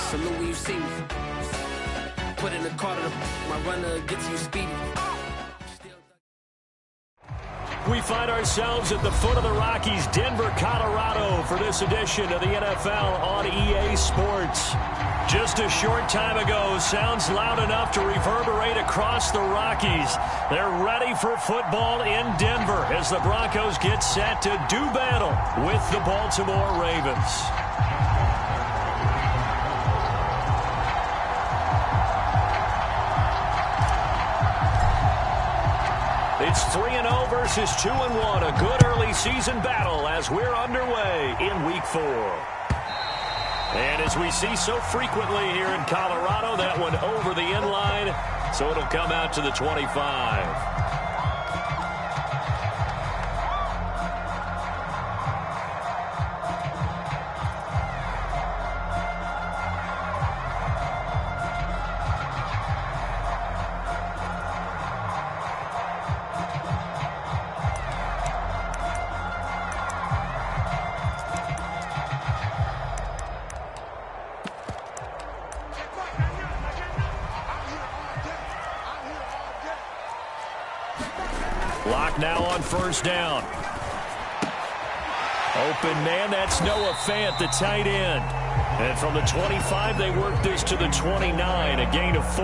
Salute when you see me. Put in the car to my runner, get to you speedy. We find ourselves at the foot of the Rockies, Denver, Colorado, for this edition of the NFL on EA Sports. Just a short time ago, sounds loud enough to reverberate across the Rockies. They're ready for football in Denver as the Broncos get set to do battle with the Baltimore Ravens. It's 3-0 versus 2-1, a good early season battle as we're underway in Week 4. And as we see so frequently here in Colorado, that one over the end line, so it'll come out to the 25. Lock now on first down. Open man, that's Noah Fant, the tight end. And from the 25, they work this to the 29, a gain of 4.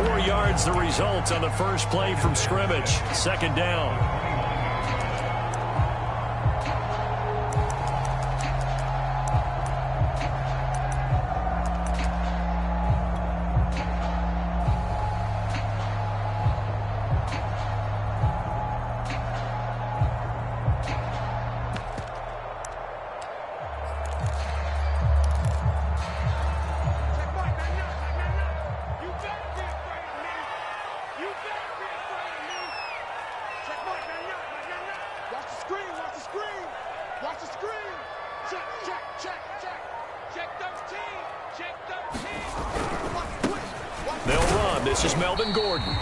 4 yards the result on the first play from scrimmage. Second down. This is Melvin Gordon.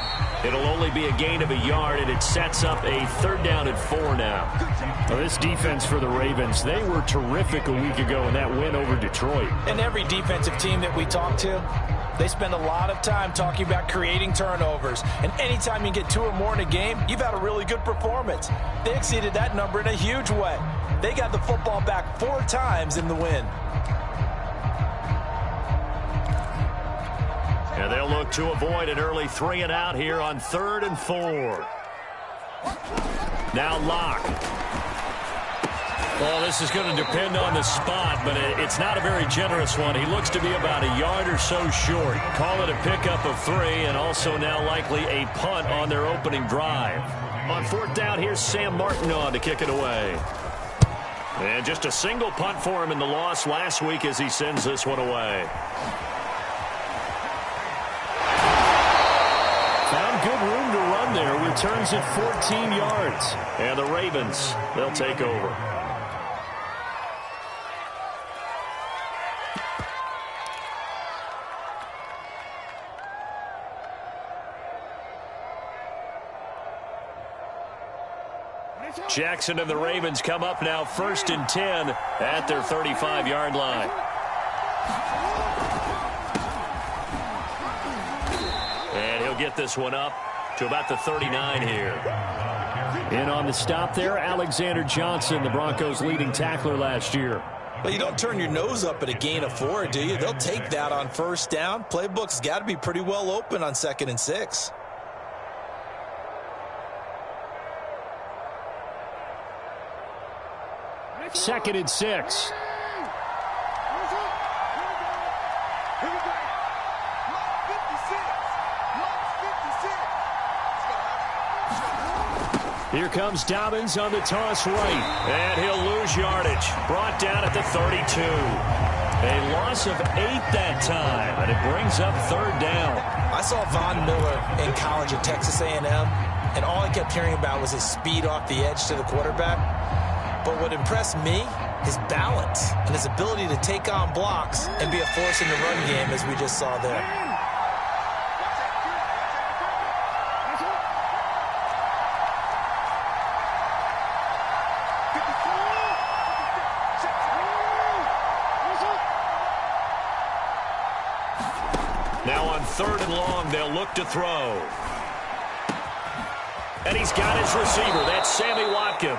It'll only be a gain of a yard, and it sets up a third down and 4 now. Well, this defense for the Ravens, they were terrific a week ago in that win over Detroit. And every defensive team that we talk to, they spend a lot of time talking about creating turnovers. And anytime you get 2 or more in a game, you've had a really good performance. They exceeded that number in a huge way. They got the football back 4 times in the win. And they'll look to avoid an early 3 and out here on 3rd and 4. Now Locke. Well, this is going to depend on the spot, but it's not a very generous one. He looks to be about a yard or so short. Call it a pickup of 3, and also now likely a punt on their opening drive. On 4th down, here's Sam Martin on to kick it away. And just a single punt for him in the loss last week as he sends this one away. Found good room to run there. Returns at 14 yards. And the Ravens, they'll take over. Jackson and the Ravens come up now 1st and 10 at their 35-yard line. And he'll get this one up to about the 39 here. In on the stop there, Alexander Johnson, the Broncos' leading tackler last year. Well, you don't turn your nose up at a gain of 4, do you? They'll take that on 1st down. Playbook's got to be pretty well open on 2nd and 6. Second and 6. Here comes Dobbins on the toss right. And he'll lose yardage. Brought down at the 32. A loss of 8 that time, and it brings up 3rd down. I saw Von Miller in college at Texas A&M, and all I kept hearing about was his speed off the edge to the quarterback. But what impressed me, his balance and his ability to take on blocks and be a force in the run game, as we just saw there. Now on 3rd and long, they'll look to throw. And he's got his receiver. That's Sammy Watkins.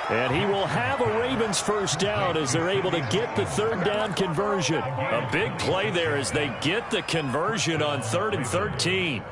And he will have a Ravens first down as they're able to get the 3rd down conversion. A big play there as they get the conversion on 3rd and 13.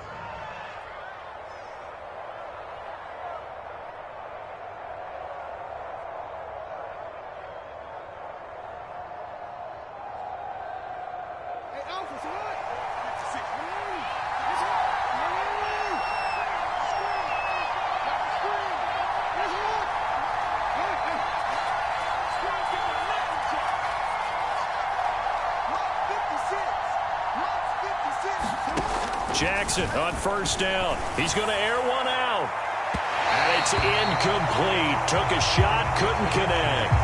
Jackson on 1st down. He's going to air one out. And it's incomplete. Took a shot, couldn't connect.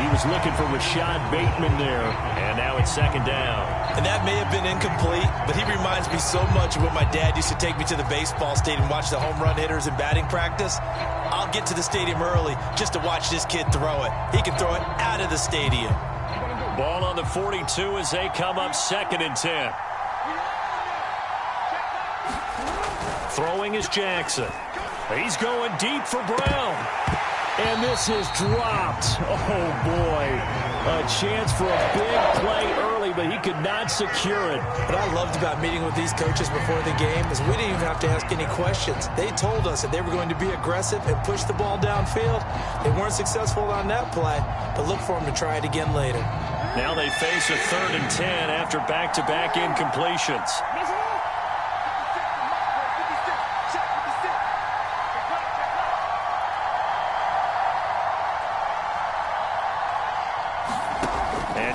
He was looking for Rashad Bateman there. And now it's 2nd down. And that may have been incomplete, but he reminds me so much of when my dad used to take me to the baseball stadium and watch the home run hitters in batting practice. I'll get to the stadium early just to watch this kid throw it. He can throw it out of the stadium. Ball on the 42 as they come up 2nd and 10. Throwing is Jackson. He's going deep for Brown. And this is dropped. Oh, boy. A chance for a big play early, but he could not secure it. What I loved about meeting with these coaches before the game is we didn't even have to ask any questions. They told us that they were going to be aggressive and push the ball downfield. They weren't successful on that play, but look for them to try it again later. Now they face a 3rd and 10 after back-to-back incompletions.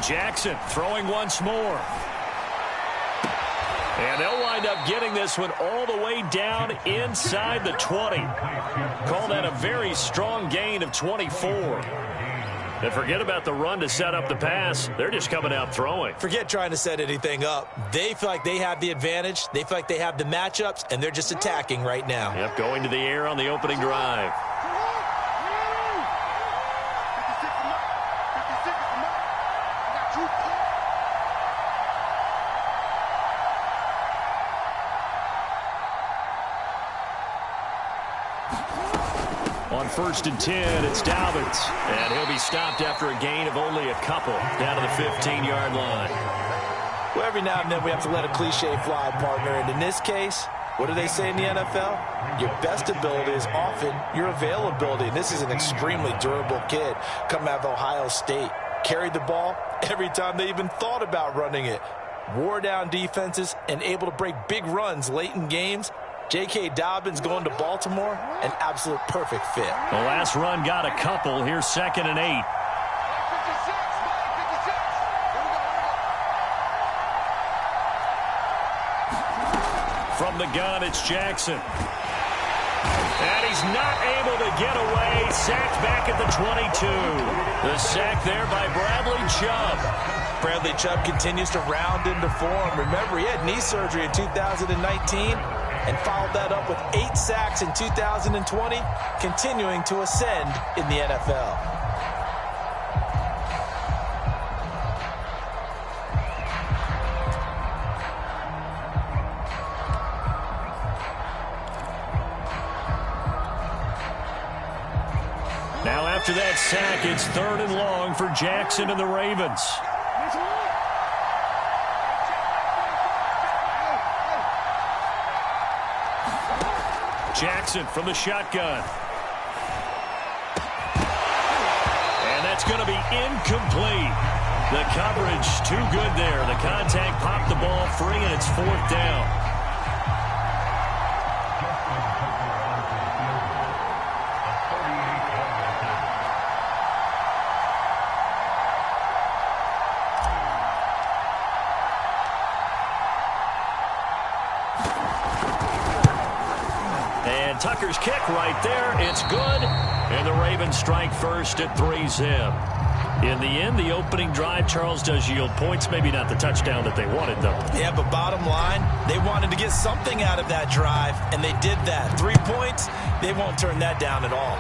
Jackson throwing once more. And they'll wind up getting this one all the way down inside the 20. Call that a very strong gain of 24. And forget about the run to set up the pass. They're just coming out throwing. Forget trying to set anything up. They feel like they have the advantage. They feel like they have the matchups, and they're just attacking right now. Yep, going to the air on the opening drive. On 1st and 10, it's Dobbins. And he'll be stopped after a gain of only a couple down to the 15-yard line. Well, every now and then we have to let a cliche fly, partner. And in this case, what do they say in the NFL? Your best ability is often your availability. And this is an extremely durable kid coming out of Ohio State. Carried the ball every time they even thought about running it. Wore down defenses and able to break big runs late in games. J.K. Dobbins going to Baltimore, an absolute perfect fit. The last run got a couple. Here's 2nd and 8. From the gun, it's Jackson. And he's not able to get away. Sacked back at the 22. The sack there by Bradley Chubb. Bradley Chubb continues to round into form. Remember, he had knee surgery in 2019. And followed that up with 8 sacks in 2020, continuing to ascend in the NFL. Now after that sack, it's 3rd and long for Jackson and the Ravens. Jackson from the shotgun. And that's going to be incomplete. The coverage too good there. The contact popped the ball free, and it's 4th down. Tucker's kick right there. It's good. And the Ravens strike first at 3-zip. In the end, the opening drive, Charles, does yield points. Maybe not the touchdown that they wanted, though. Yeah, but bottom line, they wanted to get something out of that drive, and they did that. 3 points, they won't turn that down at all.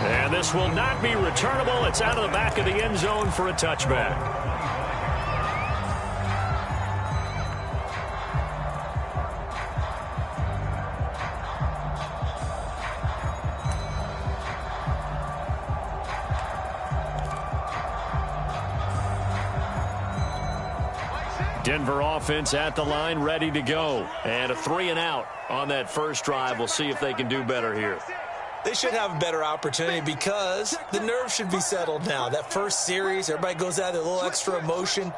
And this will not be returnable. It's out of the back of the end zone for a touchback. Denver offense at the line, ready to go. And a 3-and-out on that first drive. We'll see if they can do better here. They should have a better opportunity because the nerves should be settled now. That first series, everybody goes out with a little extra emotion.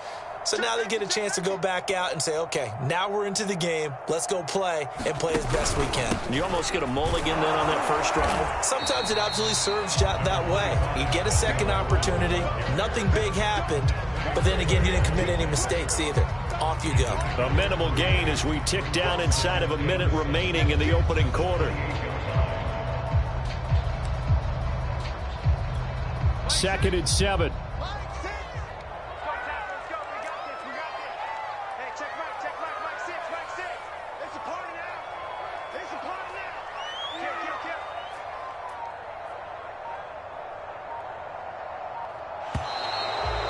So now they get a chance to go back out and say, okay, now we're into the game. Let's go play and play as best we can. You almost get a mulligan then on that first drive. Sometimes it absolutely serves that way. You get a second opportunity. Nothing big happened. But then again, you didn't commit any mistakes either. Off you go. A minimal gain as we tick down inside of a minute remaining in the opening quarter. 2nd and 7.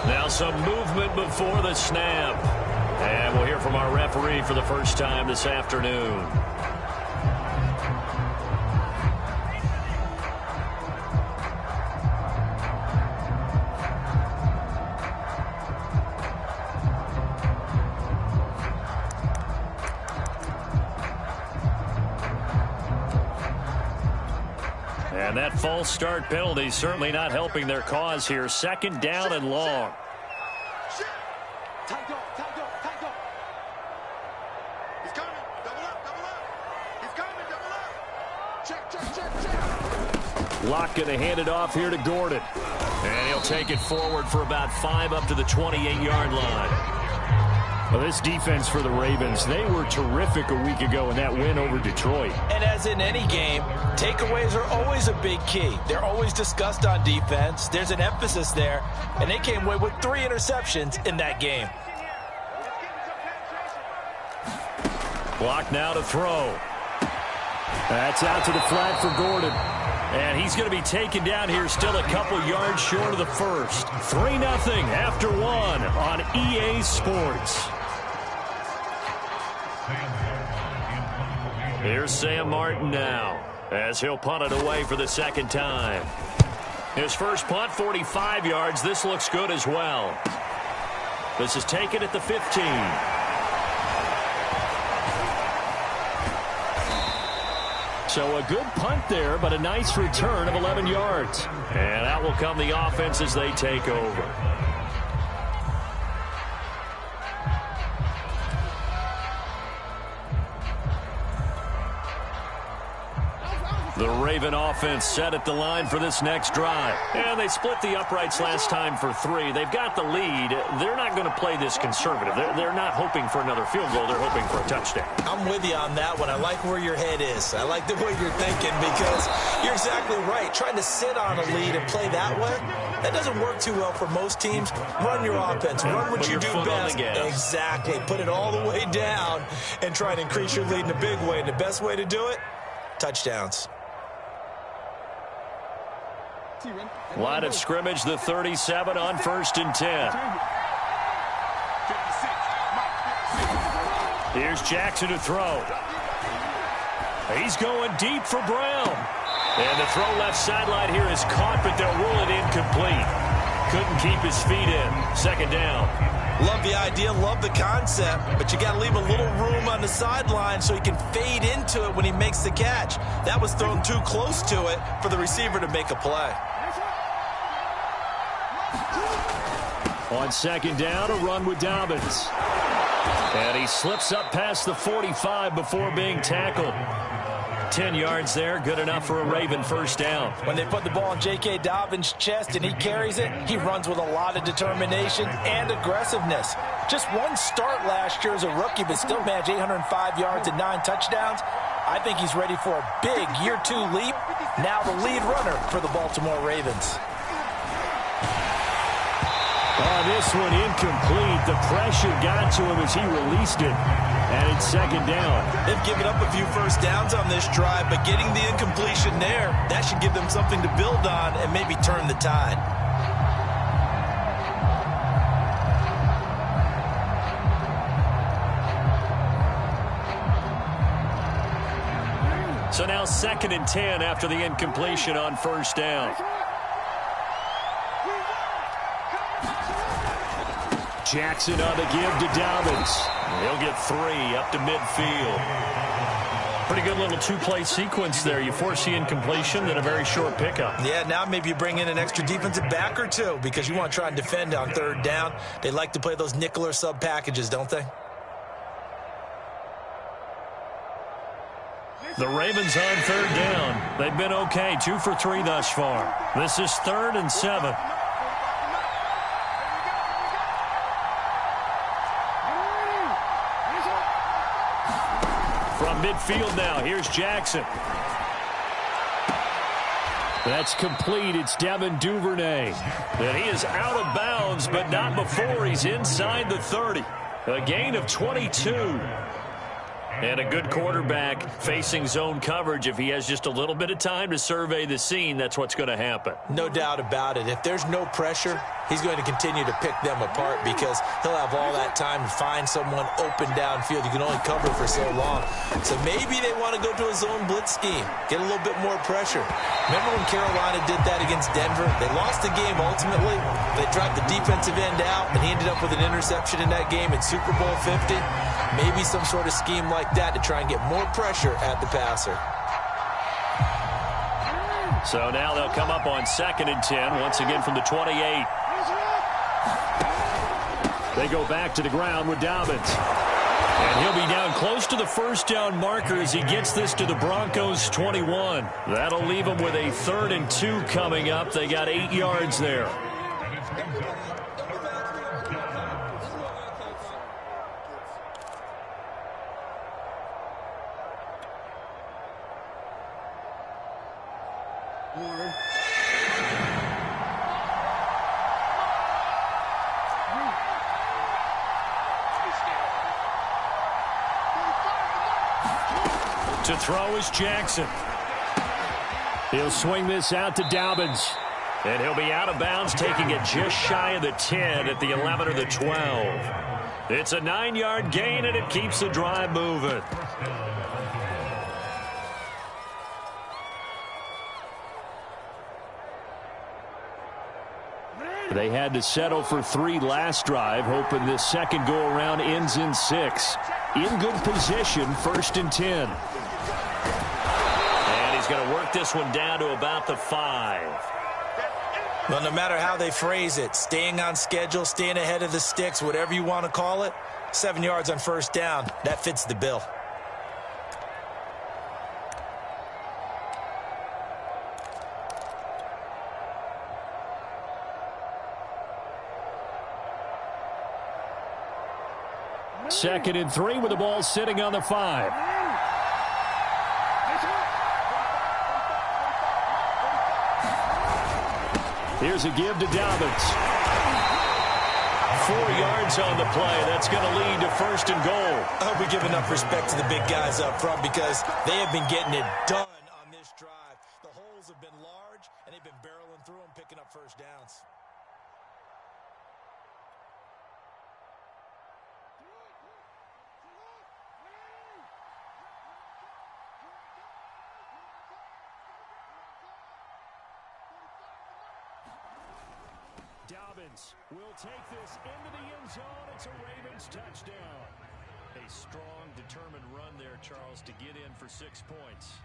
Now some movement before the snap. And we'll hear from our referee for the first time this afternoon. And that false start penalty certainly not helping their cause here. 2nd down and long. Locke going to hand it off here to Gordon. And he'll take it forward for about 5 up to the 28-yard line. Well, this defense for the Ravens, they were terrific a week ago in that win over Detroit. And as in any game, takeaways are always a big key. They're always discussed on defense. There's an emphasis there, and they came away with 3 interceptions in that game. Block now to throw. That's out to the flat for Gordon. And he's going to be taken down here still a couple yards short of the first. 3-0 after 1 on EA Sports. Here's Sam Martin now as he'll punt it away for the 2nd time. His first punt, 45 yards. This looks good as well. This is taken at the 15. So a good punt there, but a nice return of 11 yards. And out will come the offense as they take over. The Raven offense set at the line for this next drive. And they split the uprights last time for 3. They've got the lead. They're not going to play this conservative. They're not hoping for another field goal. They're hoping for a touchdown. I'm with you on that one. I like where your head is. I like the way you're thinking because you're exactly right. Trying to sit on a lead and play that way, that doesn't work too well for most teams. Run your offense. Run what you do best. Exactly. Put it all the way down and try and increase your lead in a big way. And the best way to do it, touchdowns. Line of scrimmage, the 37 on 1st and 10. Here's Jackson to throw. He's going deep for Brown. And the throw left sideline here is caught, but they'll rule it incomplete. Couldn't keep his feet in. 2nd down. Love the idea, love the concept, but you got to leave a little room on the sideline so he can fade into it when he makes the catch. That was thrown too close to it for the receiver to make a play. On 2nd down, a run with Dobbins. And he slips up past the 45 before being tackled. 10 yards there, good enough for a Raven first down. When they put the ball in J.K. Dobbins' chest and he carries it, he runs with a lot of determination and aggressiveness. Just one start last year as a rookie, but still managed 805 yards and 9 touchdowns. I think he's ready for a big year 2 leap. Now the lead runner for the Baltimore Ravens. This one incomplete. The pressure got to him as he released it. And it's 2nd down. They've given up a few first downs on this drive, but getting the incompletion there, that should give them something to build on and maybe turn the tide. So now 2nd and 10 after the incompletion on 1st down. Jackson on the give to Dobbins. He'll get 3 up to midfield. Pretty good little two-play sequence there. You force the incompletion, then a very short pickup. Yeah, now maybe you bring in an extra defensive back or two because you want to try and defend on 3rd down. They like to play those nickel or sub packages, don't they? The Ravens on 3rd down. They've been okay, 2 for 3 thus far. This is 3rd and 7. From midfield now, here's Jackson. That's complete. It's Devin Duvernay. And he is out of bounds, but not before he's inside the 30. A gain of 22. And a good quarterback facing zone coverage. If he has just a little bit of time to survey the scene, that's what's going to happen. No doubt about it. If there's no pressure, he's going to continue to pick them apart because he'll have all that time to find someone open downfield. You can only cover for so long. So maybe they want to go to a zone blitz scheme, get a little bit more pressure. Remember when Carolina did that against Denver? They lost the game ultimately. They dropped the defensive end out, and he ended up with an interception in that game in Super Bowl 50. Maybe some sort of scheme like that to try and get more pressure at the passer. So now they'll come up on 2nd and 10, once again from the 28. They go back to the ground with Dobbins. And he'll be down close to the 1st down marker as he gets this to the Broncos 21. That'll leave them with a 3rd and 2 coming up. They got 8 yards there. To throw is Jackson. He'll swing this out to Dobbins. And he'll be out of bounds, taking it just shy of the 10 at the 11 or the 12. It's a 9-yard gain, and it keeps the drive moving. They had to settle for 3 last drive, hoping this second go-around ends in 6. In good position, 1st and 10. And he's going to work this one down to about the 5. Well, no matter how they phrase it, staying on schedule, staying ahead of the sticks, whatever you want to call it, 7 yards on 1st down, that fits the bill. Second and 3 with the ball sitting on the 5. Here's a give to Dobbins. 4 yards on the play. That's going to lead to 1st and goal. I hope we give enough respect to the big guys up front because they have been getting it done on this drive. The holes have been large, and they've been barreling through them, picking up 1st downs. Dobbins will take this into the end zone. It's a Ravens touchdown. A strong, determined run there, Charles, to get in for 6 points.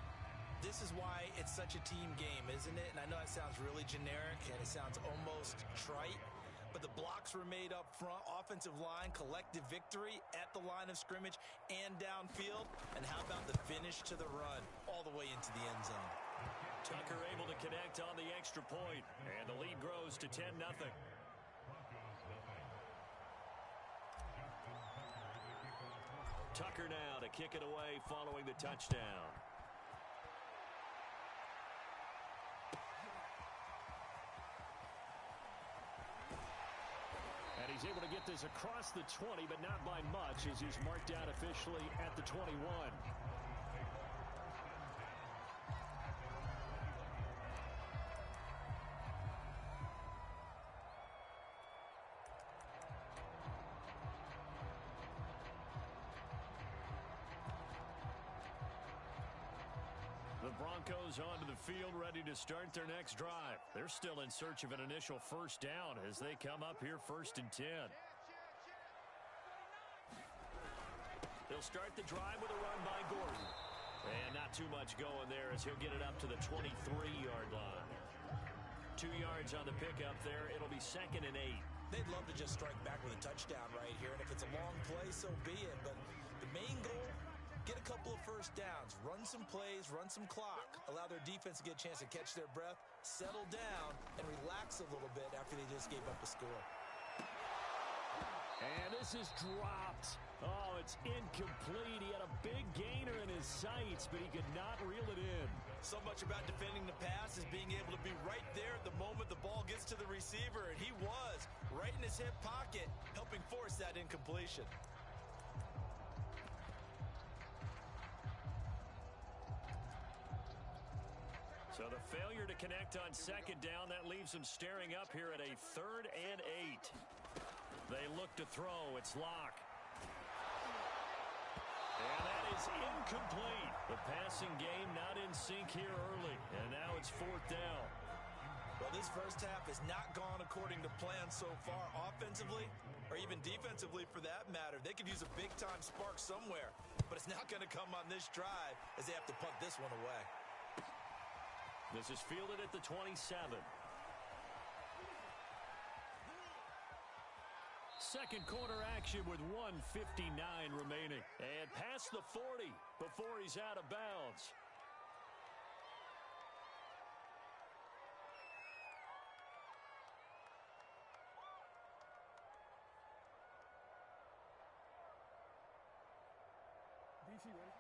This is why it's such a team game, isn't it? And I know it sounds really generic and it sounds almost trite, but the blocks were made up front, offensive line, collective victory at the line of scrimmage and downfield. And how about the finish to the run all the way into the end zone? Tucker able to connect on the extra point, and the lead grows to 10-0. Tucker now to kick it away following the touchdown. And he's able to get this across the 20, but not by much as he's marked out officially at the 21. The Broncos onto the field, ready to start their next drive. They're still in search of an initial 1st down as they come up here 1st and 10. They'll start the drive with a run by Gordon. And not too much going there as he'll get it up to the 23-yard line. 2 yards on the pickup there. It'll be 2nd and 8. They'd love to just strike back with a touchdown right here, and if it's a long play, so be it. But the main goal, get a couple of first downs, run some plays, run some clock, allow their defense to get a chance to catch their breath, settle down, and relax a little bit after they just gave up a score. And this is dropped. Oh, it's incomplete. He had a big gainer in his sights, but he could not reel it in. So much about defending the pass is being able to be right there at the moment the ball gets to the receiver, and he was right in his hip pocket, helping force that incompletion. So the failure to connect on 2nd down, that leaves them staring up here at a 3rd and 8. They look to throw. It's Locke. And that is incomplete. The passing game not in sync here early. And now it's 4th down. Well, this first half has not gone according to plan so far offensively or even defensively for that matter. They could use a big-time spark somewhere, but it's not going to come on this drive as they have to punt this one away. This is fielded at the 27. Second quarter action with 1:59 remaining. And past the 40 before he's out of bounds.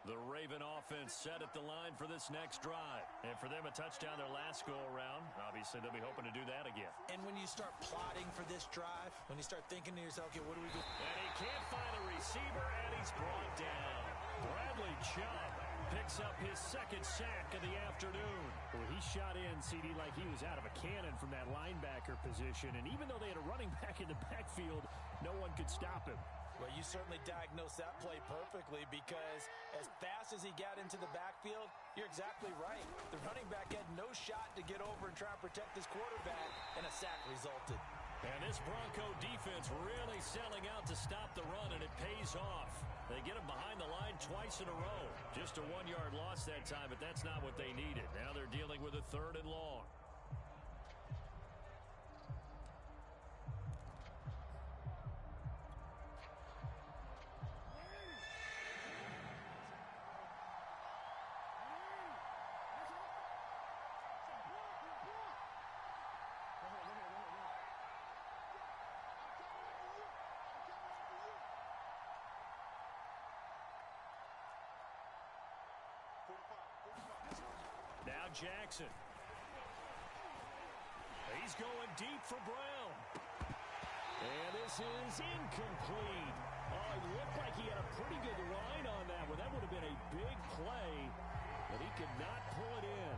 The Raven offense set at the line for this next drive. And for them, a touchdown their last go-around. Obviously, they'll be hoping to do that again. And when you start plotting for this drive, when you start thinking to yourself, okay, what do we do? And he can't find a receiver, and he's brought down. Bradley Chubb picks up his 2nd sack of the afternoon. Well, he shot in, CD, like he was out of a cannon from that linebacker position. And even though they had a running back in the backfield, no one could stop him. Well, you certainly diagnosed that play perfectly because as fast as he got into the backfield, you're exactly right. The running back had no shot to get over and try and protect his quarterback, and a sack resulted. And this Bronco defense really selling out to stop the run, and it pays off. They get him behind the line twice in a row. Just a 1-yard loss that time, but that's not what they needed. Now they're dealing with a 3rd and long. Now Jackson. He's going deep for Brown. And this is incomplete. Oh, it looked like he had a pretty good line on that one. That would have been a big play, but he could not pull it in.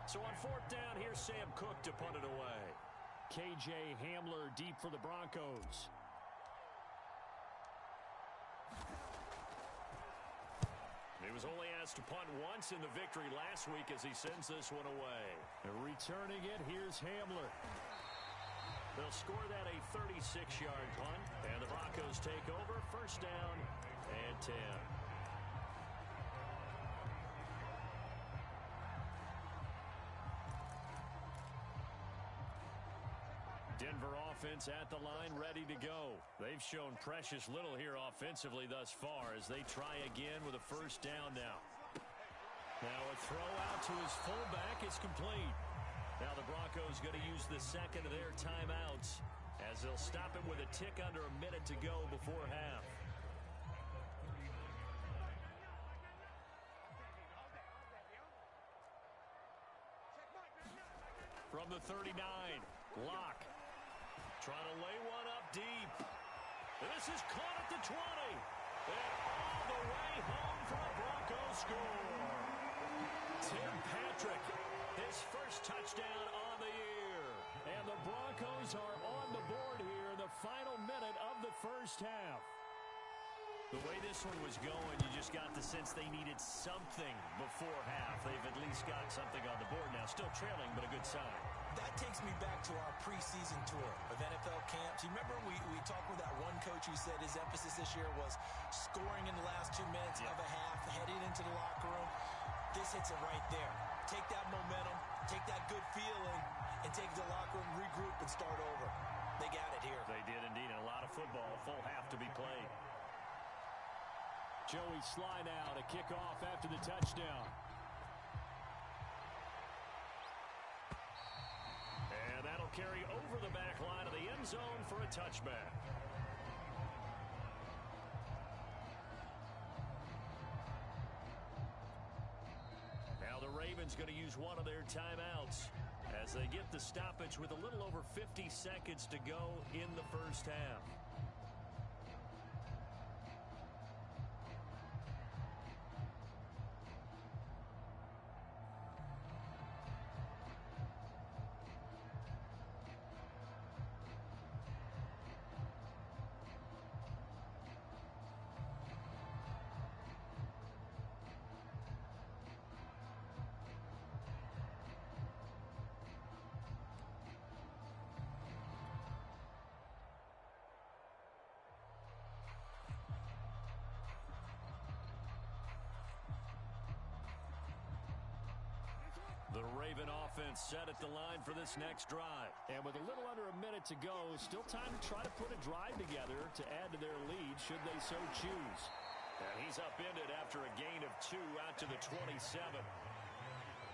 So on 4th down, here's Sam Cook to punt it away. KJ Hamler deep for the Broncos. He was only asked to punt once in the victory last week as he sends this one away. And returning it, here's Hamler. They'll score that a 36-yard punt, and the Broncos take over. 1st down and 10. Denver offense at the line, ready to go. They've shown precious little here offensively thus far as they try again with a 1st down now. Now a throw out to his fullback is complete. Now the Broncos going to use the 2nd of their timeouts as they'll stop him with a tick under a minute to go before half. From the 39, Locke. Trying to lay one up deep. This is caught at the 20. And all the way home for a Broncos score. Tim Patrick, his 1st touchdown on the year. And the Broncos are on the board here in the final minute of the 1st half. The way this one was going, you just got the sense they needed something before half. They've at least got something on the board now. Still trailing, but a good sign. That takes me back back to our preseason tour of NFL camps. You remember we talked with that one coach who said his emphasis this year was scoring in the last 2 minutes of a half, heading into the locker room. This hits it right there. Take that momentum, take that good feeling, and take it to the locker room, regroup, and start over. They got it here. They did indeed, and a lot of football, full half to be played. Joey Sly now to kick off after the touchdown. And that'll carry over the back line of the end zone for a touchback. Now the Ravens going to use one of their timeouts as they get the stoppage with a little over 50 seconds to go in the first half. The Raven offense set at the line for this next drive. And with a little under a minute to go, still time to try to put a drive together to add to their lead should they so choose. And he's upended after a gain of 2 out to the 27.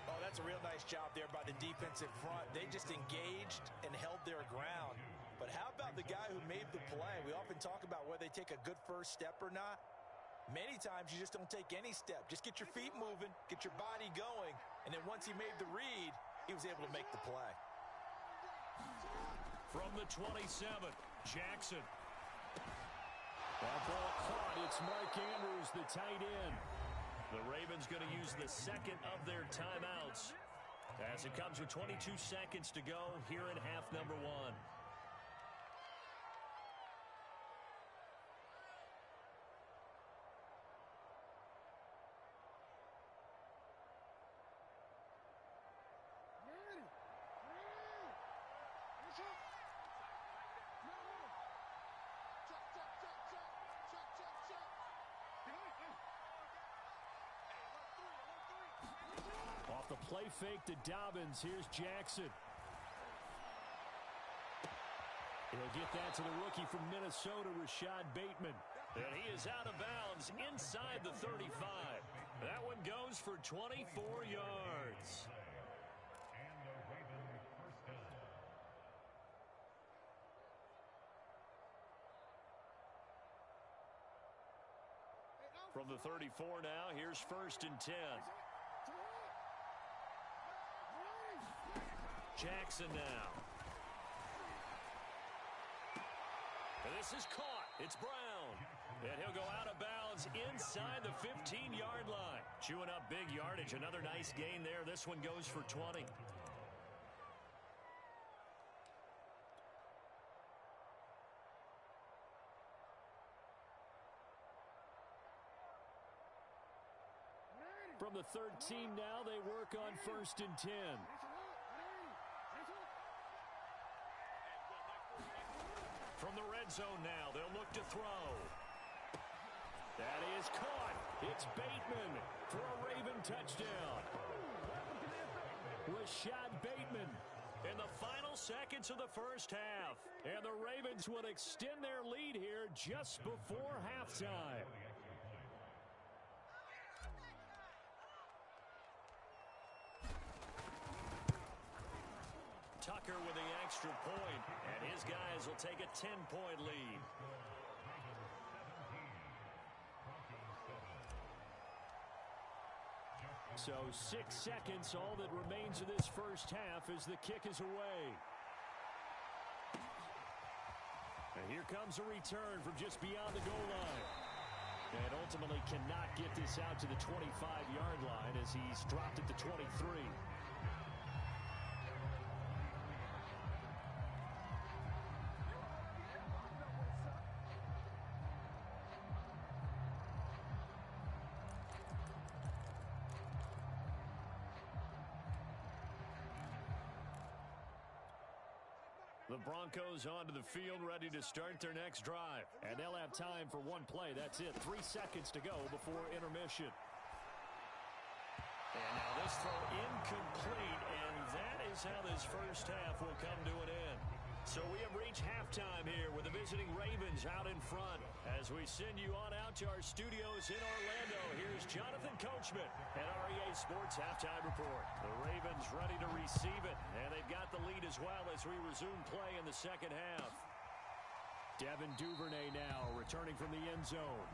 Oh, that's a real nice job there by the defensive front. They just engaged and held their ground. But how about the guy who made the play? We often talk about whether they take a good first step or not. Many times you just don't take any step. Just get your feet moving, get your body going, and then once he made the read, he was able to make the play. From the 27, Jackson. That ball caught. It's Mark Andrews, the tight end. The Ravens going to use the second of their timeouts as it comes with 22 seconds to go here in half number 1. Off the play fake to Dobbins. Here's Jackson. He'll get that to the rookie from Minnesota, Rashad Bateman. And he is out of bounds inside the 35. That one goes for 24 yards. From the 34 now, here's 1st and 10. Jackson now. And this is caught. It's Brown. And he'll go out of bounds inside the 15-yard line. Chewing up big yardage. Another nice gain there. This one goes for 20. From the 13 now, they work on 1st and 10. From the red zone now, they'll look to throw. That is caught. It's Bateman for a Raven touchdown. Rashad Bateman in the final seconds of the first half. And the Ravens will extend their lead here just before halftime. Tucker with the extra point, and his guys will take a 10-point lead. So 6 seconds, all that remains of this first half as the kick is away. And here comes a return from just beyond the goal line. And ultimately cannot get this out to the 25-yard line as he's dropped it to 23. The Broncos onto the field, ready to start their next drive. And they'll have time for one play. That's it. 3 seconds to go before intermission. And now this throw incomplete, and that is how this first half will come to an end. So we have reached halftime here with the visiting Ravens out in front. As we send you on out to our studios in Orlando, here's Jonathan Coachman at our EA Sports Halftime Report. The Ravens ready to receive it, and they've got the lead as well as we resume play in the second half. Devin Duvernay now returning from the end zone.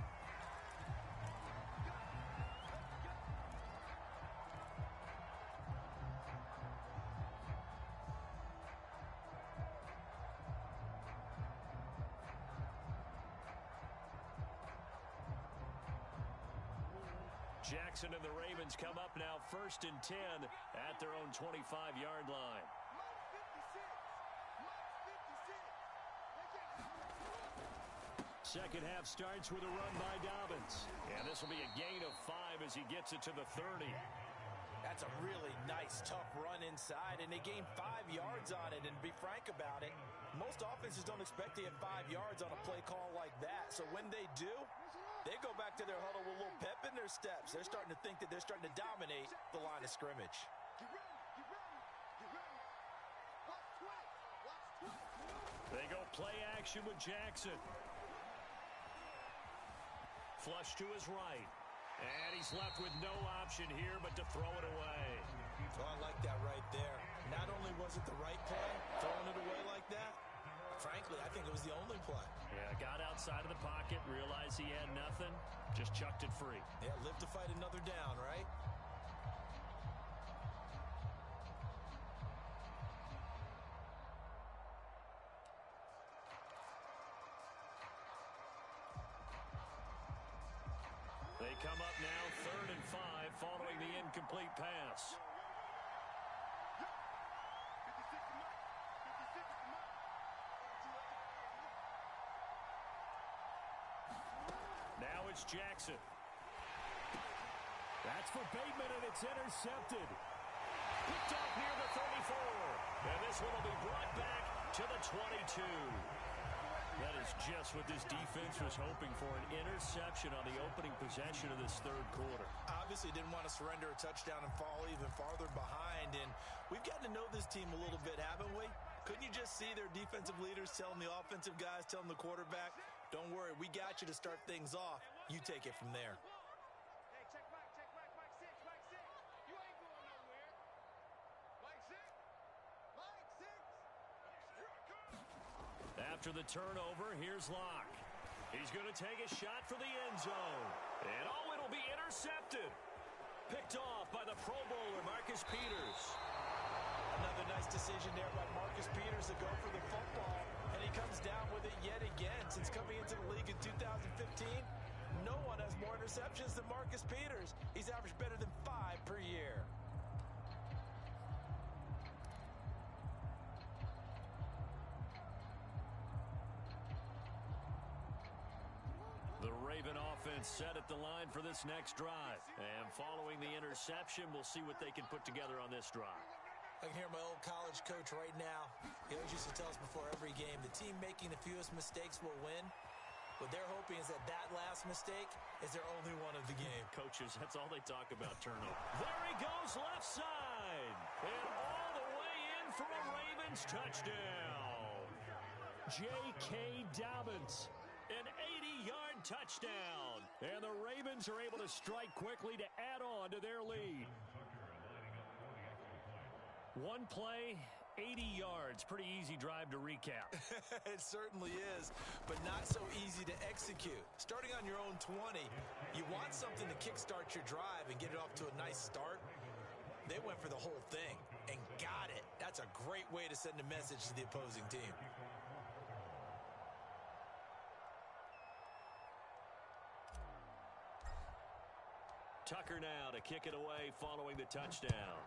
Jackson and the Ravens come up now 1st and 10 at their own 25-yard line. Second half starts with a run by Dobbins. And this will be a gain of 5 as he gets it to the 30. That's a really nice, tough run inside, and they gained 5 yards on it. And to be frank about it, most offenses don't expect to get 5 yards on a play call like that. So when they do, they go back to their huddle with a little pep in their steps. They're starting to think that they're starting to dominate the line of scrimmage. They go play action with Jackson. Flush to his right. And he's left with no option here but to throw it away. Oh, I like that right there. Not only was it the right play, throwing it away like that, frankly, I think it was the only play. Yeah, got outside of the pocket, realized he had nothing, just chucked it free. Yeah, live to fight another down, right? They come up now 3rd and 5 following the incomplete pass. Now it's Jackson. That's for Bateman, and it's intercepted. Picked off near the 34. And this one will be brought back to the 22. That is just what this defense was hoping for, an interception on the opening possession of this third quarter. Obviously didn't want to surrender a touchdown and fall even farther behind, and we've gotten to know this team a little bit, haven't we? Couldn't you just see their defensive leaders telling the offensive guys, telling the quarterback, don't worry, we got you to start things off. You take it from there. Hey, check Mike 6, Mike 6. You ain't going nowhere. Mike 6. Mike 6. After the turnover, here's Locke. He's going to take a shot for the end zone. And oh, it'll be intercepted. Picked off by the Pro Bowler, Marcus Peters. Another nice decision there by Marcus Peters to go for the football, and he comes down with it yet again. Since coming into the league in 2015, no one has more interceptions than Marcus Peters. He's averaged better than 5 per year. The Raven offense set at the line for this next drive. And following the interception, we'll see what they can put together on this drive. I can hear my old college coach right now. He always used to tell us before every game, the team making the fewest mistakes will win. What they're hoping is that that last mistake is their only one of the game. Coaches, that's all they talk about, turnover. There he goes, left side. And all the way in for a Ravens touchdown. J.K. Dobbins. An 80-yard touchdown. And the Ravens are able to strike quickly to add on to their lead. One play, 80 yards. Pretty easy drive to recap. It certainly is, but not so easy to execute. Starting on your own 20, you want something to kickstart your drive and get it off to a nice start. They went for the whole thing and got it. That's a great way to send a message to the opposing team. Tucker now to kick it away following the touchdown.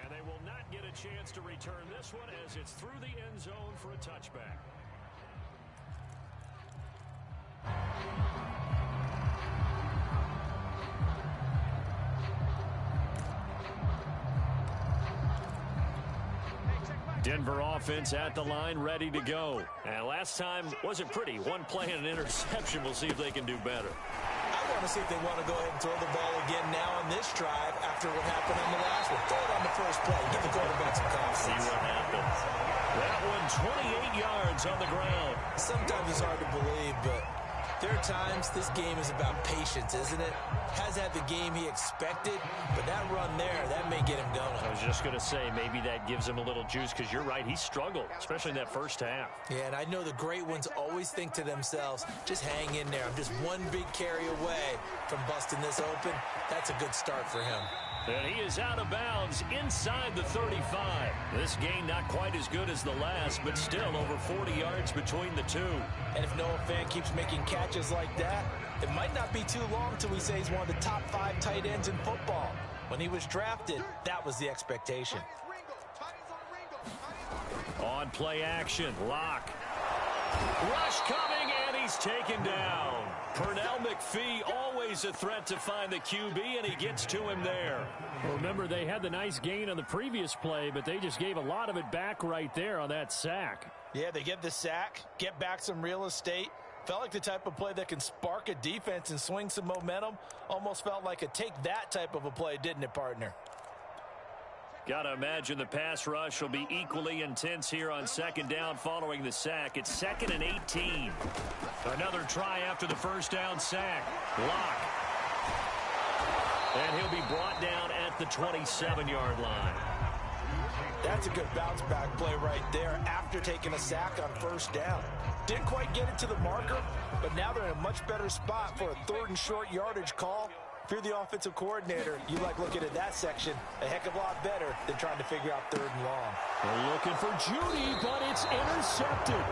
And they will not get a chance to return this one as it's through the end zone for a touchback. Denver offense at the line, ready to go. And last time wasn't pretty. One play and an interception. We'll see if they can do better. I want to see if they want to go ahead and throw the ball again now on this drive after what happened on the last one. Throw it on the first play. Give the quarterback some confidence. See what happens. That one, 28 yards on the ground. Sometimes it's hard to believe, but there are times this game is about patience, isn't it? Has had the game he expected, but that run there, that may get him going. I was just going to say, maybe that gives him a little juice, because you're right, he struggled, especially in that first half. Yeah, and I know the great ones always think to themselves, just hang in there. I'm just one big carry away from busting this open. That's a good start for him. And he is out of bounds inside the 35. This gain not quite as good as the last, but still over 40 yards between the two. And if Noah Fant keeps making catches like that, it might not be too long till we say he's one of the top 5 tight ends in football. When he was drafted, that was the expectation. On play action, Locke. Rush coming, and he's taken down. Pernell McPhee, always a threat to find the QB, and he gets to him there. Well, remember, they had the nice gain on the previous play, but they just gave a lot of it back right there on that sack. Yeah, they get the sack, get back some real estate. Felt like the type of play that can spark a defense and swing some momentum. Almost felt like a take-that type of a play, didn't it, partner? Got to imagine the pass rush will be equally intense here on second down following the sack. It's 2nd and 18. Another try after the first down sack. Locke. And he'll be brought down at the 27-yard line. That's a good bounce-back play right there after taking a sack on first down. Didn't quite get it to the marker, but now they're in a much better spot for a 3rd and short yardage call. If you're the offensive coordinator, you like looking at that section a heck of a lot better than trying to figure out 3rd and long. They're looking for Judy, but it's intercepted.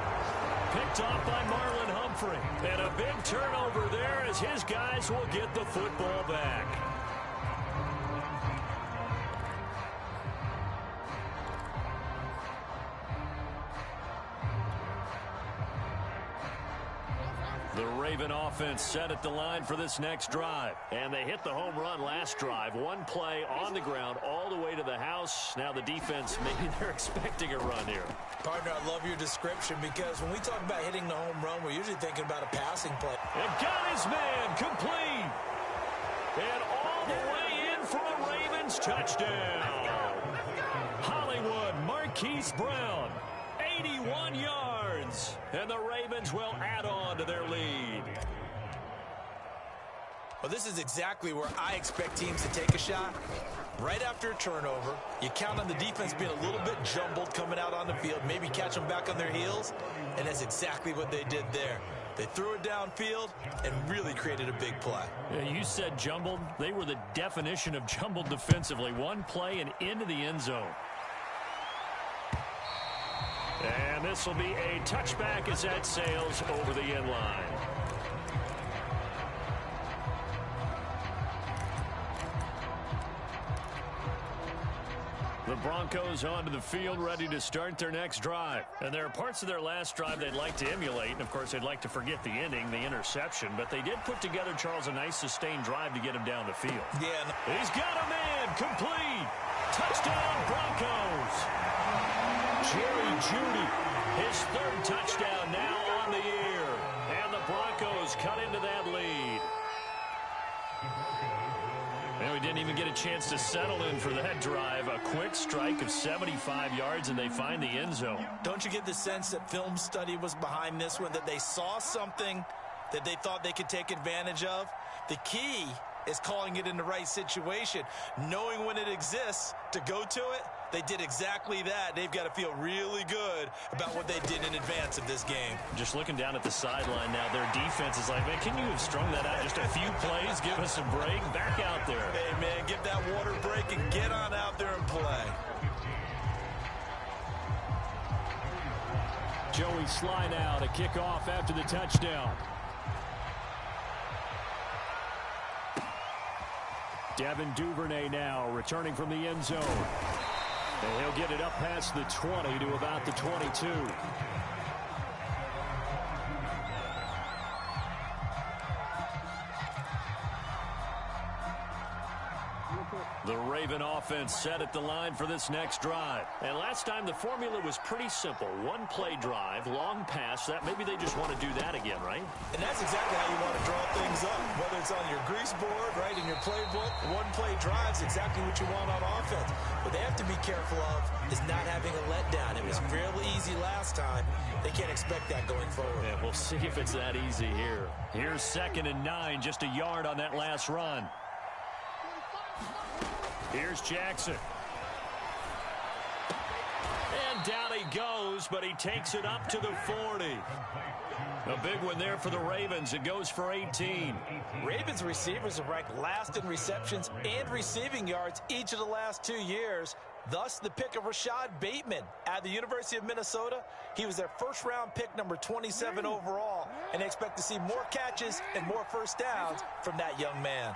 Picked off by Marlon Humphrey. And a big turnover there as his guys will get the football back. The Raven offense set at the line for this next drive. And they hit the home run last drive. One play on the ground all the way to the house. Now the defense, maybe they're expecting a run here. Partner, I love your description because when we talk about hitting the home run, we're usually thinking about a passing play. And got his man complete. And all the way in for a Ravens touchdown. Hollywood Marquise Brown. 81 yards, and the Ravens will add on to their lead. Well, this is exactly where I expect teams to take a shot. Right after a turnover, you count on the defense being a little bit jumbled coming out on the field, maybe catch them back on their heels, and that's exactly what they did there. They threw it downfield and really created a big play. Yeah, you said jumbled. They were the definition of jumbled defensively. One play and into the end zone. And this will be a touchback as that sails over the end line. The Broncos onto the field ready to start their next drive. And there are parts of their last drive they'd like to emulate. And, of course, they'd like to forget the ending, the interception. But they did put together, Charles, a nice sustained drive to get him down the field. Yeah. He's got a man complete. Touchdown, Broncos. Jerry Jeudy, his 3rd touchdown now on the year. And the Broncos cut into that lead. And we didn't even get a chance to settle in for that drive. A quick strike of 75 yards, and they find the end zone. Don't you get the sense that film study was behind this one, that they saw something that they thought they could take advantage of? The key is calling it in the right situation, knowing when it exists to go to it. They did exactly that. They've got to feel really good about what they did in advance of this game. Just looking down at the sideline now, their defense is like, man, can you have strung that out just a few plays? Give us a break. Back out there. Hey, man, get that water break and get on out there and play. Joey Sly now to kick off after the touchdown. Devin Duvernay now returning from the end zone. And he'll get it up past the 20 to about the 22. The Ravens Raven offense set at the line for this next drive. And last time the formula was pretty simple. One play drive, long pass. That maybe they just want to do that again, right? And that's exactly how you want to draw things up. Whether it's on your grease board, right, in your playbook, one play drive is exactly what you want on offense. What they have to be careful of is not having a letdown. It was fairly easy last time. They can't expect that going forward. Yeah, we'll see if it's that easy here. Here's 2nd and 9, just a yard on that last run. Here's Jackson. And down he goes, but he takes it up to the 40. A big one there for the Ravens. It goes for 18. Ravens receivers are ranked last in receptions and receiving yards each of the last 2 years. Thus, the pick of Rashad Bateman at the University of Minnesota. He was their first-round pick, number 27 overall, and they expect to see more catches and more first downs from that young man.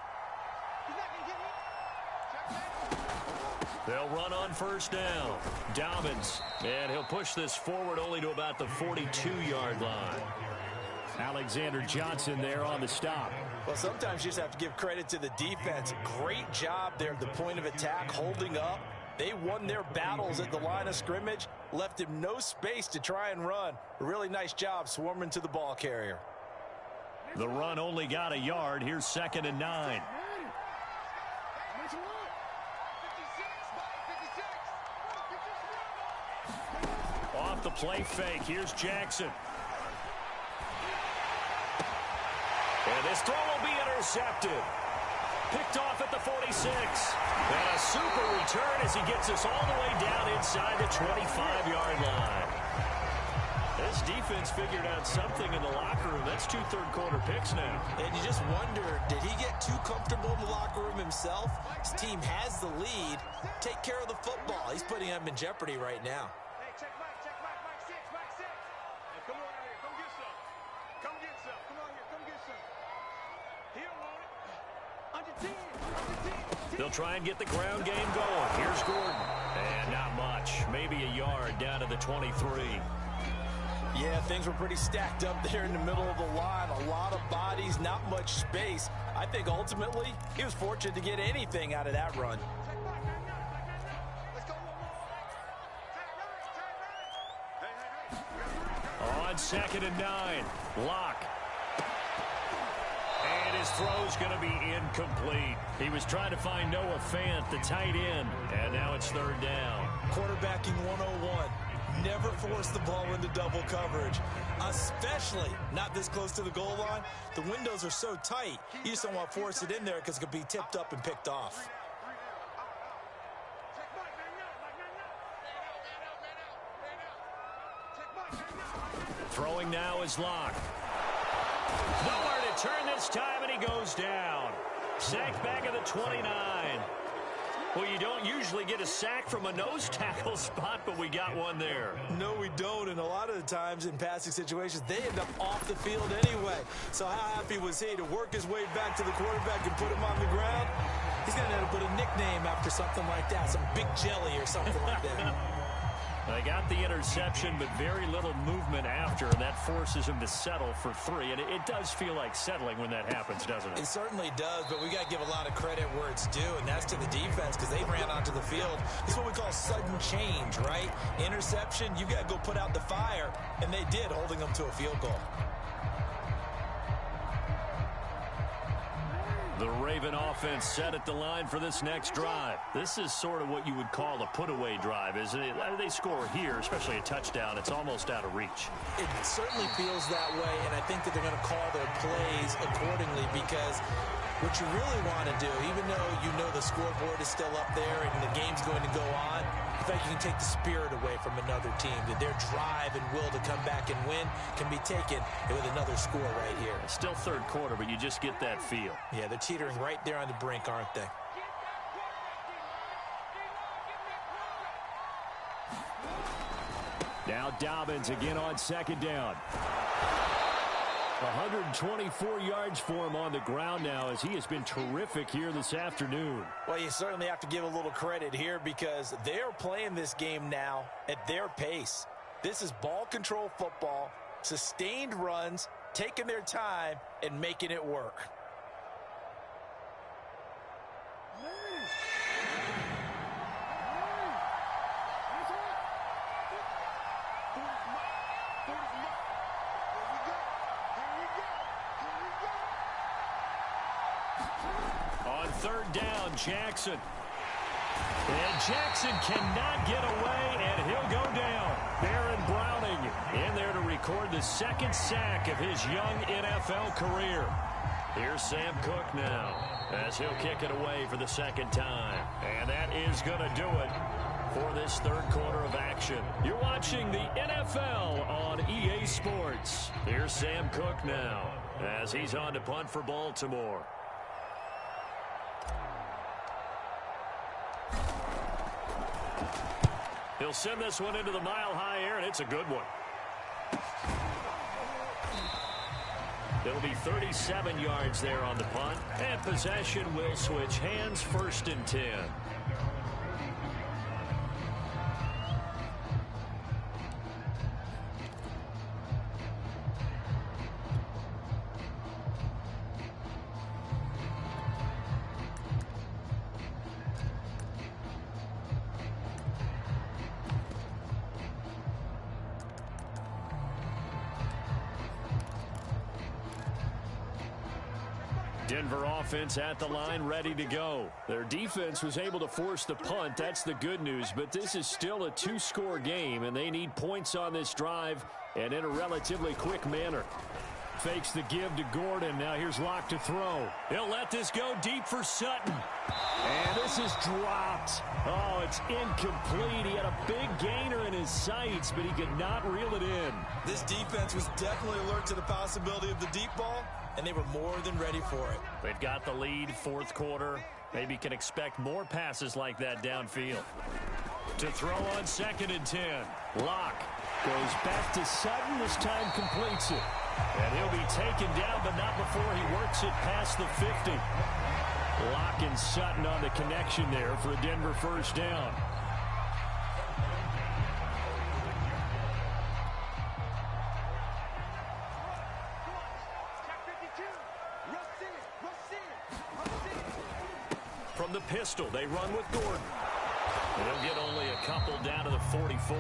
They'll run on first down. Dobbins, and he'll push this forward only to about the 42-yard line. Alexander Johnson there on the stop. Well, sometimes you just have to give credit to the defense. Great job there at the point of attack, holding up. They won their battles at the line of scrimmage, left him no space to try and run. A really nice job swarming to the ball carrier. The run only got a yard. Here's 2nd and 9. Off the play fake. Here's Jackson. And this throw will be intercepted. Picked off at the 46. And a super return as he gets us all the way down inside the 25-yard line. This defense figured out something in the locker room. That's 2 third-quarter picks now. And you just wonder, did he get too comfortable in the locker room himself? His team has the lead. Take care of the football. He's putting them in jeopardy right now. Hey, check Mike 6, Mike 6. Hey, come on out here, come get some. Come get some. Come on here, come get some. He don't want it. Under 10, under 10. They'll try and get the ground game going. Here's Gordon. And not much. Maybe a yard down to the 23. Yeah, things were pretty stacked up there in the middle of the line. A lot of bodies, not much space. I think ultimately he was fortunate to get anything out of that run. Let's go one more. On 2nd and 9. Lock. And his throw's going to be incomplete. He was trying to find Noah Fant, the tight end. And now it's 3rd down. Quarterbacking 101. Never force the ball into double coverage, especially not this close to the goal line. The windows are so tight, you just don't want to force it in there because it could be tipped up and picked off. Throwing now is Lock. Nowhere to turn this time, and he goes down. Sacked back at the 29. Well, you don't usually get a sack from a nose tackle spot, but we got one there. No, we don't, and a lot of the times in passing situations, they end up off the field anyway. So how happy was he to work his way back to the quarterback and put him on the ground? He's going to have to put a nickname after something like that, some Big Jelly or something like that. They got the interception, but very little movement after, and that forces him to settle for 3. And it does feel like settling when that happens, doesn't it? It certainly does, but we got to give a lot of credit where it's due, and that's to the defense because they ran onto the field. This is what we call sudden change, right? Interception, you got to go put out the fire, and they did, holding them to a field goal. The Raven offense set at the line for this next drive. This is sort of what you would call a put-away drive, isn't it? They score here, especially a touchdown. It's almost out of reach. It certainly feels that way, and I think that they're going to call their plays accordingly because what you really want to do, even though you know the scoreboard is still up there and the game's going to go on, in fact, you can take the spirit away from another team, that their drive and will to come back and win can be taken with another score right here. It's still 3rd quarter, but you just get that feel. Yeah, they're teetering right there on the brink, aren't they? Now Dobbins again on 2nd down. 124 yards for him on the ground now as he has been terrific here this afternoon. Well, you certainly have to give a little credit here because they're playing this game now at their pace. This is ball control football, sustained runs, taking their time and making it work. third down. Jackson. And Jackson cannot get away, and he'll go down. Baron Browning in there to record the second sack of his young NFL career. Here's Sam Cook now as he'll kick it away for the second time. And that is going to do it for this third quarter of action. You're watching the NFL on EA Sports. Here's Sam Cook now as he's on to punt for Baltimore. He'll send this one into the mile-high air, and it's a good one. It'll be 37 yards there on the punt, and possession will switch hands, 1st and 10. Denver offense at the line, ready to go. Their defense was able to force the punt. That's the good news, but this is still a 2-score game, and they need points on this drive and in a relatively quick manner. Fakes the give to Gordon. Now here's Locke to throw. He'll let this go deep for Sutton. And this is dropped. Oh, it's incomplete. He had a big gainer in his sights, but he could not reel it in. This defense was definitely alert to the possibility of the deep ball, and they were more than ready for it. They've got the lead, 4th quarter. Maybe can expect more passes like that downfield. To throw on 2nd and 10. Locke goes back to Sutton. This time completes it. And he'll be taken down, but not before he works it past the 50. Locke and Sutton on the connection there for a Denver first down. From the pistol, they run with Gordon. And they'll get only a couple down to the 44.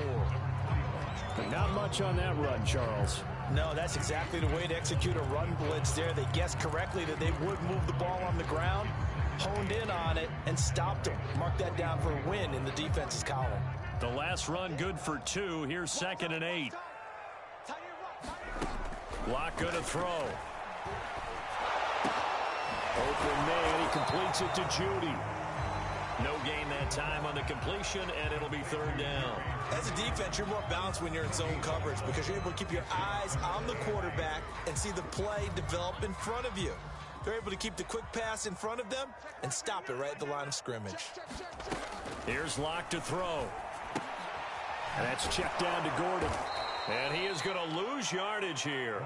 But not much on that run, Charles. No, that's exactly the way to execute a run blitz there. They guessed correctly that they would move the ball on the ground, honed in on it, and stopped them. Mark that down for a win in the defense's column. The last run good for 2. Here's 2nd and 8. Locke going to throw. Open man, he completes it to Judy. No gain that time on the completion, and it'll be 3rd down. As a defense, you're more balanced when you're in zone coverage because you're able to keep your eyes on the quarterback and see the play develop in front of you. They're able to keep the quick pass in front of them and stop it right at the line of scrimmage. Here's Locke to throw. And that's checked down to Gordon. And he is going to lose yardage here.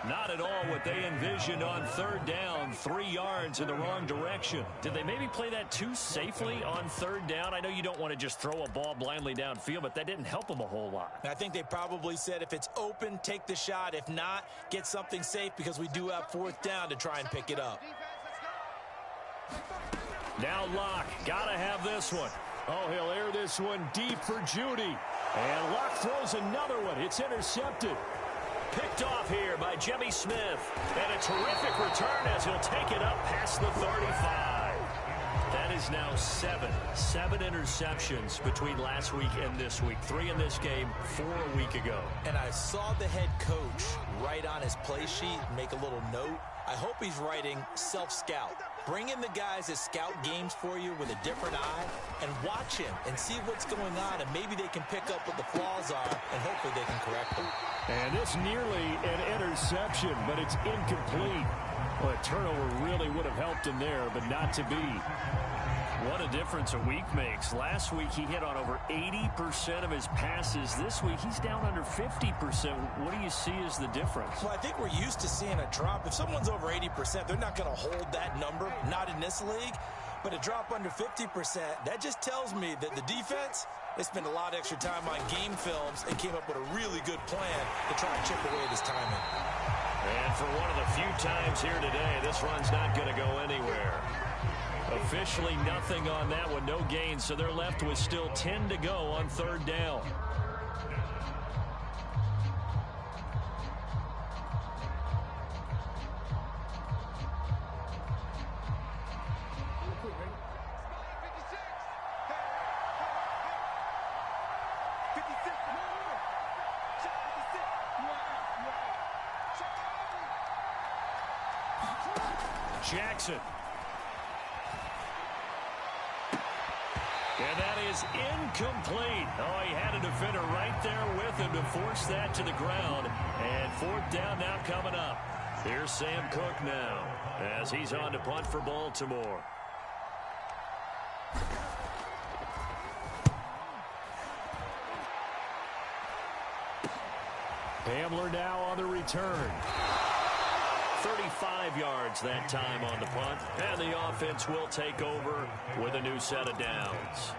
Not at all what they envisioned on 3rd down, 3 yards in the wrong direction. Did they maybe play that too safely on 3rd down? I know you don't want to just throw a ball blindly downfield, but that didn't help them a whole lot. I think they probably said if it's open, take the shot. If not, get something safe because we do have 4th down to try and pick it up. Now Locke, got to have this one. Oh, he'll air this one deep for Judy. And Locke throws another one. It's intercepted. Picked off here by Jimmy Smith. And a terrific return as he'll take it up past the 35. That is now 7 interceptions between last week and this week. 3 in this game, 4 a week ago. And I saw the head coach write on his play sheet, make a little note. I hope he's writing self-scout. Bring in the guys that scout games for you with a different eye and watch him and see what's going on, and maybe they can pick up what the flaws are, and hopefully they can correct them. And it's nearly an interception, but it's incomplete. Well, a turnover really would have helped him there, but not to be. What a difference a week makes. Last week he hit on over 80% of his passes. This week he's down under 50%. What do you see as the difference? Well, I think we're used to seeing a drop. If someone's over 80%, they're not going to hold that number, not in this league. But a drop under 50%, that just tells me that the defense, they spent a lot of extra time on game films and came up with a really good plan to try and chip away this timing. And for one of the few times here today, this run's not going to go anywhere. Officially nothing on that one, no gain, so they're left with still 10 to go on 3rd down. Jackson. And that is incomplete. Oh, he had a defender right there with him to force that to the ground. And fourth down now coming up. Here's Sam Cook now as he's on to punt for Baltimore. Hamler now on the return. 35 yards that time on the punt. And the offense will take over with a new set of downs.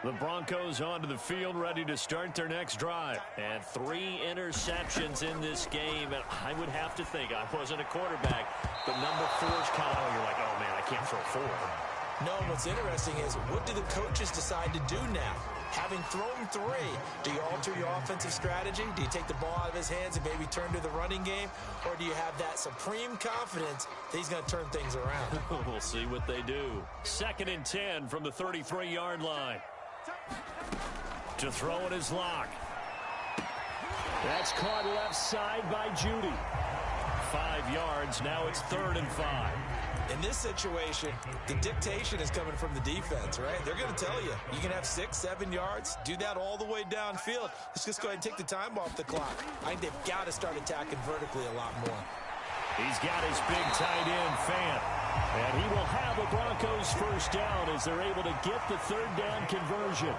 The Broncos onto the field, ready to start their next drive. And 3 interceptions in this game. And I would have to think, I wasn't a quarterback, but number 4's kind of, you're like, oh, man, I can't throw 4. No, what's interesting is, what do the coaches decide to do now? Having thrown 3, do you alter your offensive strategy? Do you take the ball out of his hands and maybe turn to the running game? Or do you have that supreme confidence that he's going to turn things around? We'll see what they do. 2nd and 10 from the 33-yard line. To throw it is Locke. That's caught left side by Judy. 5 yards. Now it's 3rd and 5. In this situation, the dictation is coming from the defense, right? They're going to tell you, you can have 6, 7 yards. Do that all the way downfield. Let's just go ahead and take the time off the clock. I think they've got to start attacking vertically a lot more. He's got his big tight end, Fant. And he will have a Broncos first down as they're able to get the 3rd down conversion.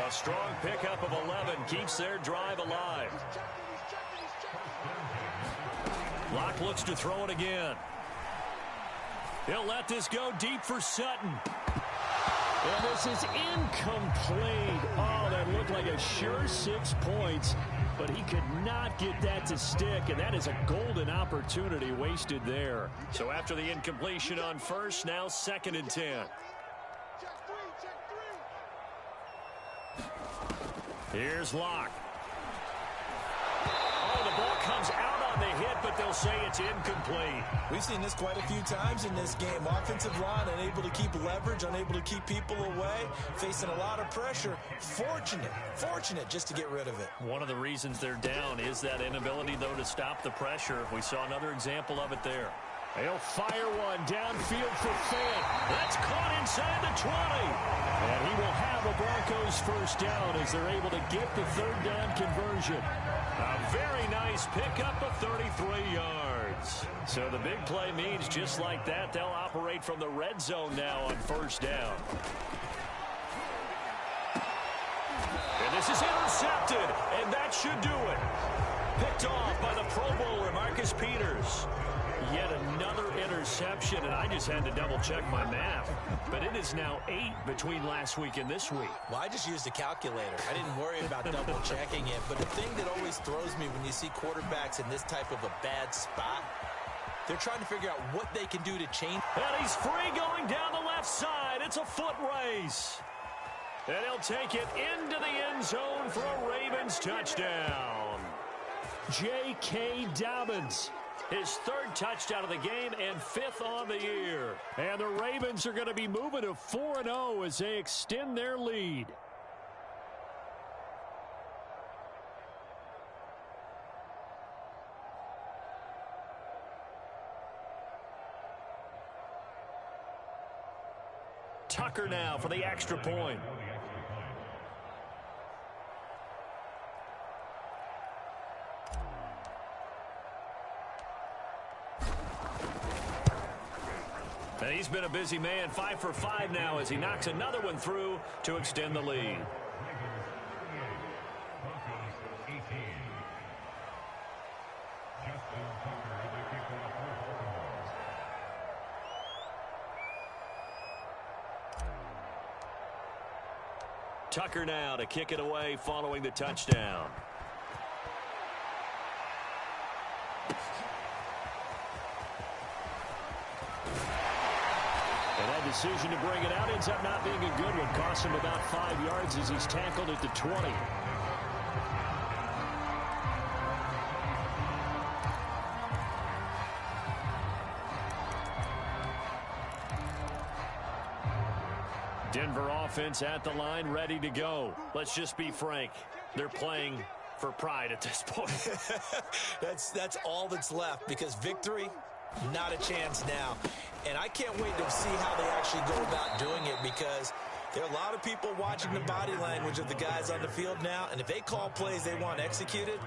A strong pickup of 11 keeps their drive alive. Locke looks to throw it again. He'll let this go deep for Sutton. And this is incomplete. Oh, that looked like a sure 6 points. But he could not get that to stick, and that is a golden opportunity wasted there. So after the incompletion on first, now 2nd and 10. Here's Locke. Oh, the ball comes out on the hit, but they'll say it's incomplete. We've seen this quite a few times in this game. Offensive line unable to keep leverage, unable to keep people away, facing a lot of pressure. Fortunate just to get rid of it. One of the reasons they're down is that inability, though, to stop the pressure. We saw another example of it there. They'll fire one downfield for Fant. That's caught inside the 20. And he will have a Broncos first down as they're able to get the 3rd down conversion. A very nice pickup of 33 yards. So the big play means just like that, they'll operate from the red zone now on first down. And this is intercepted, and that should do it. Picked off by the Pro Bowler, Marcus Peters. Yet another interception, and I just had to double-check my math. But it is now 8 between last week and this week. Well, I just used a calculator. I didn't worry about double-checking it. But the thing that always throws me when you see quarterbacks in this type of a bad spot, they're trying to figure out what they can do to change. And he's free going down the left side. It's a foot race. And he'll take it into the end zone for a Ravens touchdown. J.K. Dobbins. His 3rd touchdown of the game and 5th on the year. And the Ravens are going to be moving to 4-0 as they extend their lead. Tucker now for the extra point. And he's been a busy man, 5 for 5 now as he knocks another one through to extend the lead. Tucker now to kick it away following the touchdown. Decision to bring it out ends up not being a good one. Costs him about 5 yards as he's tackled at the 20. Denver offense at the line, ready to go. Let's just be frank. They're playing for pride at this point. That's all that's left, because victory, not a chance now. And I can't wait to see how they actually go about doing it, because there are a lot of people watching the body language of the guys on the field now, and if they call plays they want executed,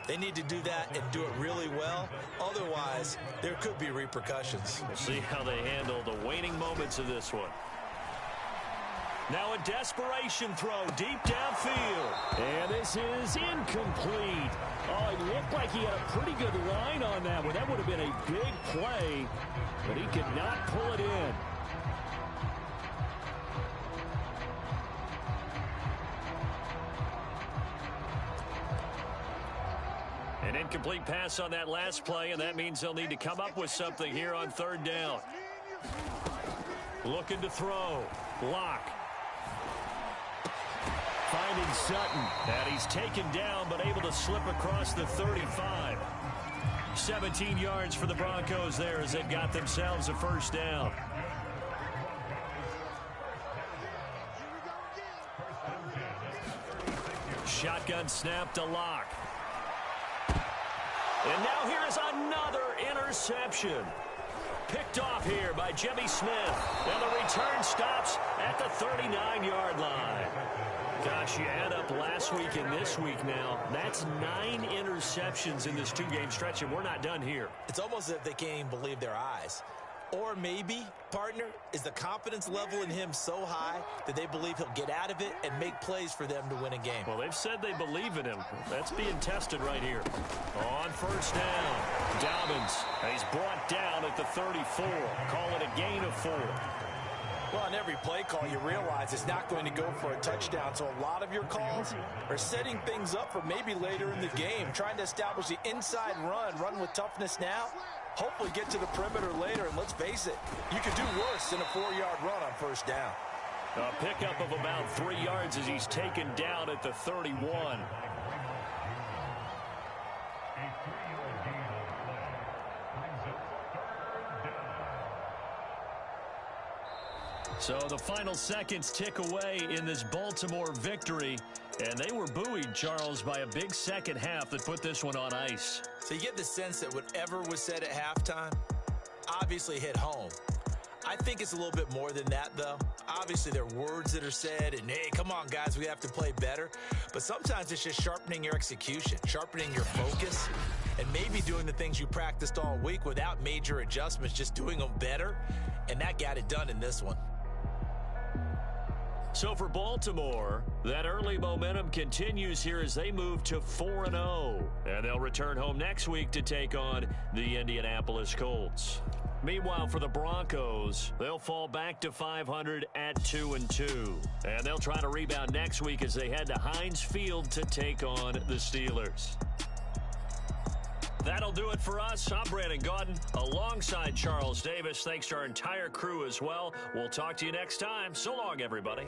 they need to do that and do it really well. Otherwise, there could be repercussions. We'll see how they handle the waning moments of this one. Now a desperation throw deep downfield. And this is incomplete. Oh, it looked like he had a pretty good line on that one. That would have been a big play, but he could not pull it in. An incomplete pass on that last play, and that means they'll need to come up with something here on third down. Looking to throw. Lock. Finding Sutton. And he's taken down, but able to slip across the 35. 17 yards for the Broncos there as they've got themselves a first down. Shotgun snap to Lock. And now here is another interception. Picked off here by Jimmy Smith. And the return stops at the 39-yard line. Gosh, you add up last week and this week now. That's 9 interceptions in this two-game stretch, and we're not done here. It's almost as if they can't even believe their eyes. Or maybe, partner, is the confidence level in him so high that they believe he'll get out of it and make plays for them to win a game. Well, they've said they believe in him. That's being tested right here. On first down, Dobbins. He's brought down at the 34. Call it a gain of 4. Well, on every play call, you realize it's not going to go for a touchdown, so a lot of your calls are setting things up for maybe later in the game, trying to establish the inside run with toughness now, hopefully get to the perimeter later, and let's face it, you could do worse than a 4-yard run on first down. A pickup of about 3 yards as he's taken down at the 31. So the final seconds tick away in this Baltimore victory, and they were buoyed, Charles, by a big second half that put this one on ice. So you get the sense that whatever was said at halftime obviously hit home. I think it's a little bit more than that, though. Obviously, there are words that are said, and, hey, come on, guys, we have to play better. But sometimes it's just sharpening your execution, sharpening your focus, and maybe doing the things you practiced all week without major adjustments, just doing them better, and that got it done in this one. So for Baltimore, that early momentum continues here as they move to 4-0. And they'll return home next week to take on the Indianapolis Colts. Meanwhile, for the Broncos, they'll fall back to 500 at 2-2. And they'll try to rebound next week as they head to Heinz Field to take on the Steelers. That'll do it for us. I'm Brandon Gaudin alongside Charles Davis. Thanks to our entire crew as well. We'll talk to you next time. So long, everybody.